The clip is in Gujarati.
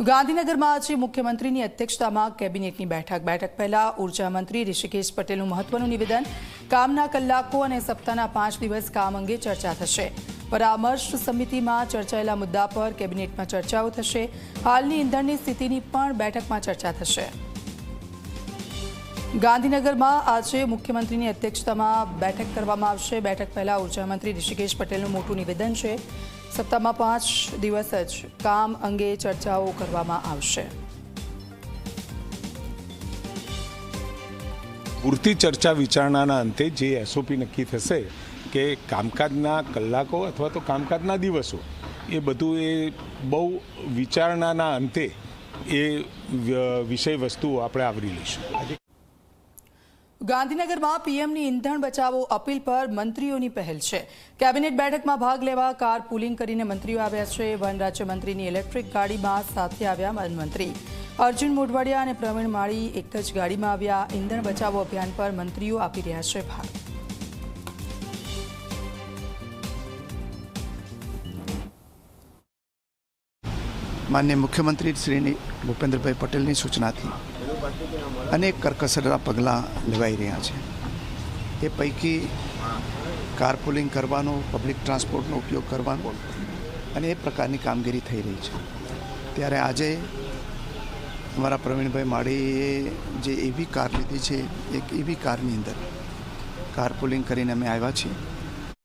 ગાંધીનગરમાં આજે મુખ્યમંત્રીની અધ્યક્ષતામાં કેબિનેટની બેઠક પહેલા ઉર્જા મંત્રી ઋષિકેશ પટેલનું મહત્વનું નિવેદન, કામના કલાકો અને સપ્તાહના 5 દિવસ કામ અંગે ચર્ચા થશે। પરામર્શ સમિતિમાં ચર્ચાયેલા મુદ્દા પર કેબિનેટમાં ચર્ચાઓ થશે। હાલની ઇંધણની સ્થિતિની પણ બેઠકમાં ચર્ચા થશે। ગાંધીનગરમાં આજે મુખ્યમંત્રીની અધ્યક્ષતામાં બેઠક કરવામાં આવશે। બેઠક પહેલા ઉર્જા મંત્રી ઋષિકેશ પટેલનું મોટું નિવેદન છે। સપ્તાહમાં 5 દિવસ જ કામ અંગે ચર્ચાઓ કરવામાં આવશે। પૂરતી ચર્ચા વિચારણાના અંતે જે એસઓપી નક્કી થશે કે કામકાજના કલાકો અથવા તો કામકાજના દિવસો એ બધું એ બહુ વિચારણાના અંતે એ વિષય વસ્તુઓ આપણે આવરી લઈશું। ગાંધીનગરમાં પીએમની ઇંધણ બચાવો અપીલ પર મંત્રીઓની પહેલ છે। કેબિનેટ બેઠકમાં ભાગ લેવા કાર પુલિંગ કરીને મંત્રીઓ આવ્યા છે। વન રાજ્યમંત્રીની ઇલેક્ટ્રિક ગાડીમાં સાથે આવ્યા વનમંત્રી અર્જુન મોઢવાડિયા અને પ્રવીણ માળી એક જ ગાડીમાં આવ્યા। ઇંધણ બચાવો અભિયાન પર મંત્રીઓ આપી રહ્યા છે ભાગ। माननीय मुख्यमंत्री श्री भूपेन्द्र भाई पटेल की सूचना थी अनेक करकसरा पगला लेवाई रहा है। ये पैकी कारपूलिंग करवानो, पब्लिक ट्रांसपोर्टनो उपयोग करवानो अने ए प्रकारनी कामगीरी थई रही है। त्यारे आजे हमारा प्रवीण भाई माळीए जे एवी कार लीधी है, एक एवी कारनी अंदर कारपूलिंग करीने अमे आव्या छीए।